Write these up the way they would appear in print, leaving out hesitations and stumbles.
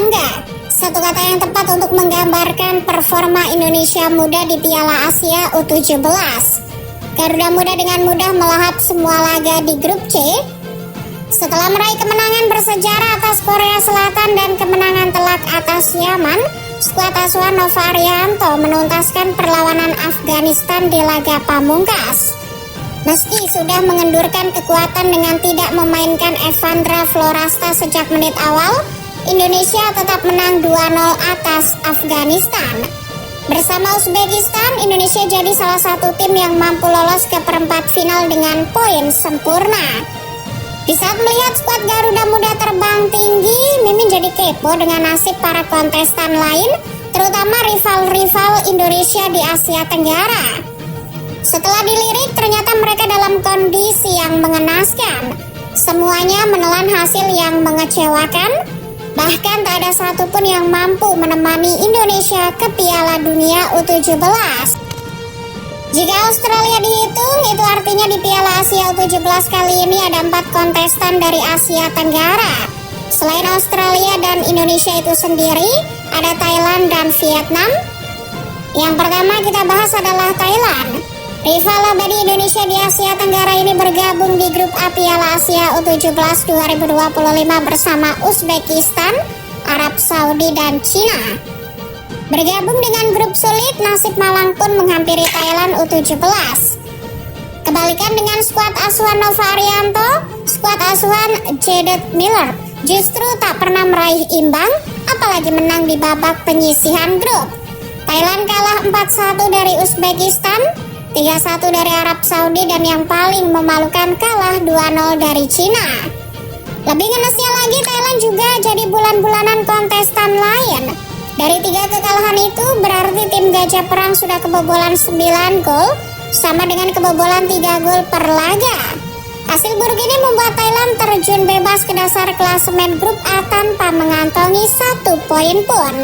bangga. Satu kata yang tepat untuk menggambarkan performa Indonesia muda di Piala Asia U17. Garuda Muda dengan mudah melahap semua laga di grup C. Setelah meraih kemenangan bersejarah atas Korea Selatan dan kemenangan telak atas Yaman, skuad asuhan Nova Arianto menuntaskan perlawanan Afghanistan di laga pamungkas. Meski sudah mengendurkan kekuatan dengan tidak memainkan Evandra Florasta sejak menit awal, Indonesia tetap menang 2-0 atas Afghanistan. Bersama Uzbekistan, Indonesia jadi salah satu tim yang mampu lolos ke perempat final dengan poin sempurna. Di saat melihat skuad Garuda Muda terbang tinggi, Mimin jadi kepo dengan nasib para kontestan lain, terutama rival-rival Indonesia di Asia Tenggara. Setelah dilirik, ternyata mereka dalam kondisi yang mengenaskan. Semuanya menelan hasil yang mengecewakan. Bahkan tak ada satupun yang mampu menemani Indonesia ke Piala Dunia U17. Jika Australia dihitung, itu artinya di Piala Asia U17 kali ini ada 4 kontestan dari Asia Tenggara. Selain Australia dan Indonesia itu sendiri, ada Thailand dan Vietnam. Yang pertama kita bahas adalah Thailand. Rival abadi Indonesia di Asia Tenggara ini bergabung di grup A Piala Asia U17 2025 bersama Uzbekistan, Arab Saudi, dan Cina. Bergabung dengan grup sulit, nasib malang pun menghampiri Thailand U17. Kebalikan dengan skuad asuhan Nova Arianto, skuad asuhan Jaded Miller justru tak pernah meraih imbang, apalagi menang di babak penyisihan grup. Thailand kalah 4-1 dari Uzbekistan, 3-1 dari Arab Saudi, dan yang paling memalukan kalah 2-0 dari Cina. Lebih ngenesnya lagi, Thailand juga jadi bulan-bulanan kontestan lain. Dari 3 kekalahan itu berarti tim Gajah Perang sudah kebobolan 9 gol, sama dengan kebobolan 3 gol per laga. Hasil buruk ini membuat Thailand terjun bebas ke dasar klasemen grup A tanpa mengantongi 1 poin pun.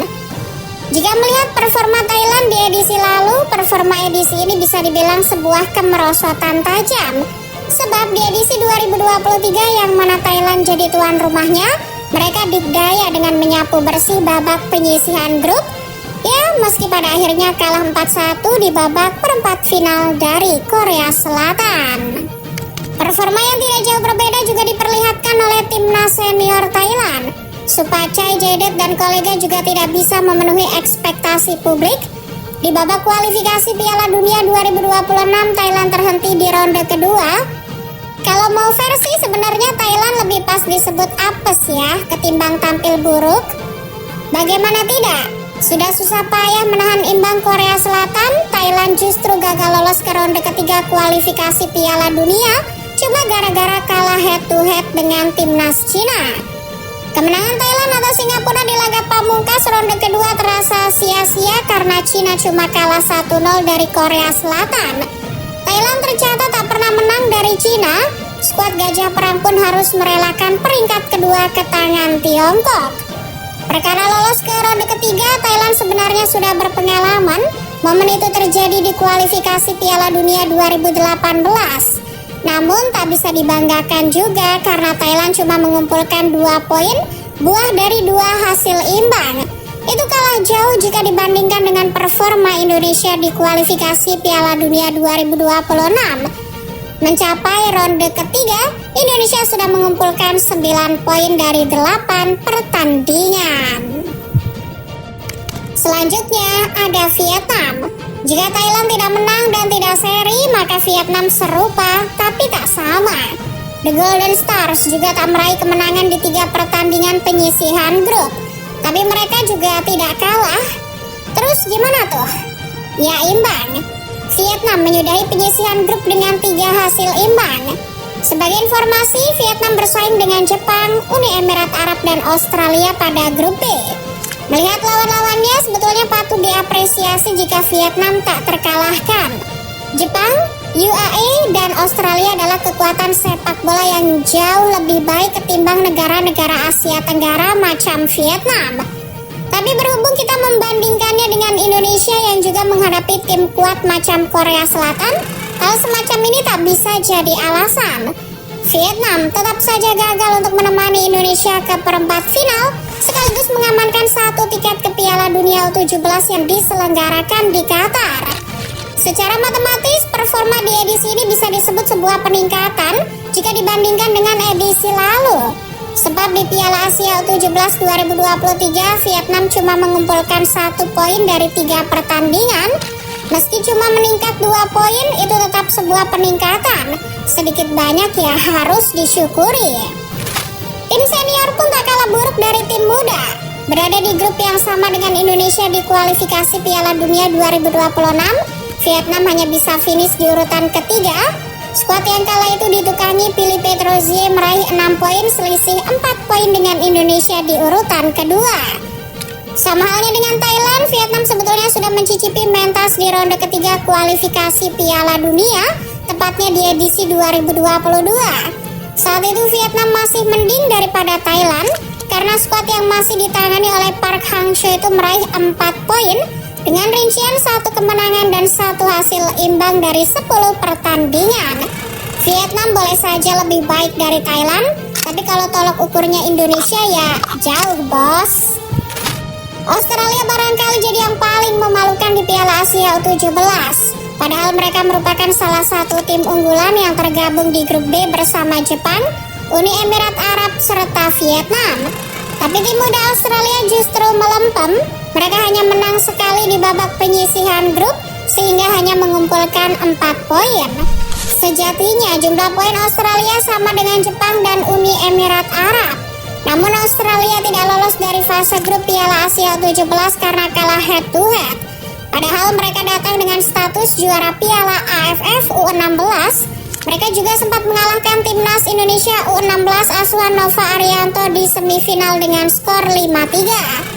Jika melihat performa Thailand di edisi lalu, performa edisi ini bisa dibilang sebuah kemerosotan tajam. Sebab di edisi 2023 yang mana Thailand jadi tuan rumahnya, mereka dikdaya dengan menyapu bersih babak penyisihan grup. Ya, meski pada akhirnya kalah 4-1 di babak perempat final dari Korea Selatan. Performa yang tidak jauh berbeda juga diperlihatkan oleh timnas senior Thailand. Supachai, Jaded, dan kolega juga tidak bisa memenuhi ekspektasi publik. Di babak kualifikasi Piala Dunia 2026, Thailand terhenti di ronde kedua. Kalau mau versi, sebenarnya Thailand lebih pas disebut apes ya, ketimbang tampil buruk. Bagaimana tidak? Sudah susah payah menahan imbang Korea Selatan, Thailand justru gagal lolos ke ronde ketiga kualifikasi Piala Dunia, cuma gara-gara kalah head to head dengan timnas Cina. Kemenangan Thailand atas Singapura di laga pamungkas ronde kedua terasa sia-sia karena Cina cuma kalah 1-0 dari Korea Selatan. Thailand tercatat tak pernah menang dari Cina. Skuad Gajah Perang pun harus merelakan peringkat kedua ke tangan Tiongkok. Perkara lolos ke ronde ketiga, Thailand sebenarnya sudah berpengalaman. Momen itu terjadi di kualifikasi Piala Dunia 2018. Namun tak bisa dibanggakan juga karena Thailand cuma mengumpulkan 2 poin, buah dari 2 hasil imbang. Itu kalah jauh jika dibandingkan dengan performa Indonesia di kualifikasi Piala Dunia 2026. Mencapai ronde ketiga, Indonesia sudah mengumpulkan 9 poin dari 8 pertandingan. Selanjutnya ada Vietnam. Jika Thailand tidak menang dan tidak seri, maka Vietnam serupa tapi tak sama. The Golden Stars juga tak meraih kemenangan di 3 pertandingan penyisihan grup. Tapi mereka juga tidak kalah. Terus gimana tuh? Ya imbang. Vietnam menyudahi penyisihan grup dengan 3 hasil imbang. Sebagai informasi, Vietnam bersaing dengan Jepang, Uni Emirat Arab, dan Australia pada grup B. Melihat lawan-lawannya sebetulnya patut diapresiasi jika Vietnam tak terkalahkan. Jepang, UAE, dan Australia adalah kekuatan sepak bola yang jauh lebih baik ketimbang negara-negara Asia Tenggara macam Vietnam. Tapi berhubung kita membandingkannya dengan Indonesia yang juga menghadapi tim kuat macam Korea Selatan, hal semacam ini tak bisa jadi alasan. Vietnam tetap saja gagal untuk menemani Indonesia ke perempat final sekaligus mengamankan 1 tiket ke Piala Dunia U17 yang diselenggarakan di Qatar. Secara matematis, performa di edisi ini bisa disebut sebuah peningkatan jika dibandingkan dengan edisi lalu. Sebab di Piala Asia U17 2023, Vietnam cuma mengumpulkan 1 poin dari 3 pertandingan. Meski cuma meningkat 2 poin, itu tetap sebuah peningkatan. Sedikit banyak ya harus disyukuri. Tim senior pun tak kalah buruk dari tim muda. Berada di grup yang sama dengan Indonesia di kualifikasi Piala Dunia 2026, Vietnam hanya bisa finish di urutan ketiga. Skuad yang kala itu ditukangi Philippe Troussier meraih 6 poin, selisih 4 poin dengan Indonesia di urutan kedua. Sama halnya dengan Thailand, Vietnam sebetulnya sudah mencicipi mentas di ronde ketiga kualifikasi Piala Dunia, tepatnya di edisi 2022. Saat itu Vietnam masih mending daripada Thailand, karena skuad yang masih ditangani oleh Park Hang-seo itu meraih 4 poin, dengan rincian 1 kemenangan dan 1 hasil imbang dari 10 pertandingan. Vietnam boleh saja lebih baik dari Thailand, tapi kalau tolok ukurnya Indonesia ya jauh bos. Australia barangkali jadi yang paling memalukan di Piala Asia U17. Padahal mereka merupakan salah satu tim unggulan yang tergabung di grup B bersama Jepang, Uni Emirat Arab, serta Vietnam. Tapi tim muda Australia justru melempem. Mereka hanya menang sekali di babak penyisihan grup, sehingga hanya mengumpulkan 4 poin. Sejatinya jumlah poin Australia sama dengan Jepang dan Uni Emirat Arab. Namun Australia tidak lolos dari fase grup Piala Asia U17 karena kalah head to head. Padahal mereka datang dengan status juara Piala AFF U16. Mereka juga sempat mengalahkan timnas Indonesia U16 asuhan Nova Arianto di semifinal dengan skor 5-3.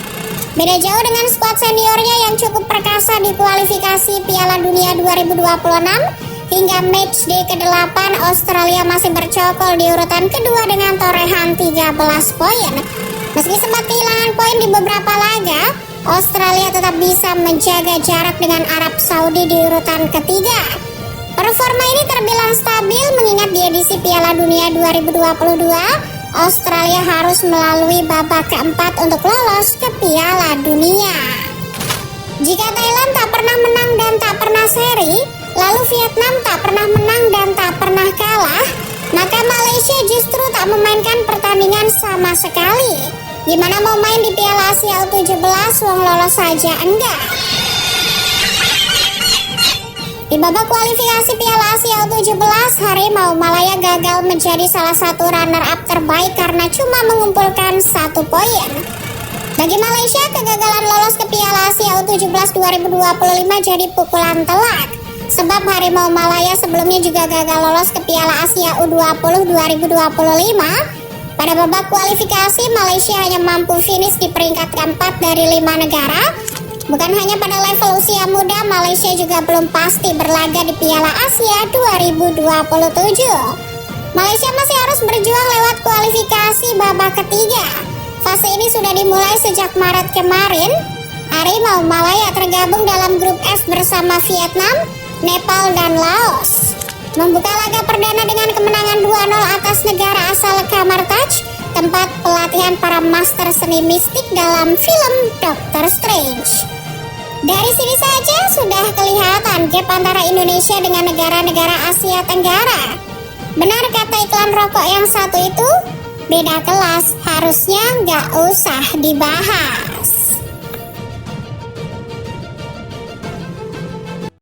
Beda jauh dengan skuad seniornya yang cukup perkasa di kualifikasi Piala Dunia 2026. Hingga match day ke-8, Australia masih bercokol di urutan kedua dengan torehan 13 poin. Meski sempat kehilangan poin di beberapa laga, Australia tetap bisa menjaga jarak dengan Arab Saudi di urutan ketiga. Performa ini terbilang stabil mengingat di edisi Piala Dunia 2022, Australia harus melalui babak keempat untuk lolos ke Piala Dunia. Jika Thailand tak pernah menang dan tak pernah seri, lalu Vietnam tak pernah menang dan tak pernah kalah, maka Malaysia justru tak memainkan pertandingan sama sekali. Gimana mau main di Piala Asia U17, wong lolos saja enggak. Di babak kualifikasi Piala Asia U17, Harimau Malaya gagal menjadi salah satu runner-up terbaik karena cuma mengumpulkan 1 poin. Bagi Malaysia, kegagalan lolos ke Piala Asia U17 2025 jadi pukulan telak. Sebab Harimau Malaya sebelumnya juga gagal lolos ke Piala Asia U20 2025. Pada babak kualifikasi, Malaysia hanya mampu finish di peringkat keempat dari 5 negara. Bukan hanya pada level usia muda, Malaysia juga belum pasti berlaga di Piala Asia 2027. Malaysia masih harus berjuang lewat kualifikasi babak ketiga. Fase ini sudah dimulai sejak Maret kemarin. Harimau Malaya tergabung dalam grup F bersama Vietnam, Nepal, dan Laos. Membuka laga perdana dengan kemenangan 2-0 atas negara asal Kamartaj, tempat pelatihan para master seni mistik dalam film Doctor Strange. Dari sini saja sudah kelihatan gap antara Indonesia dengan negara-negara Asia Tenggara. Benar kata iklan rokok yang satu itu, beda kelas, harusnya nggak usah dibahas.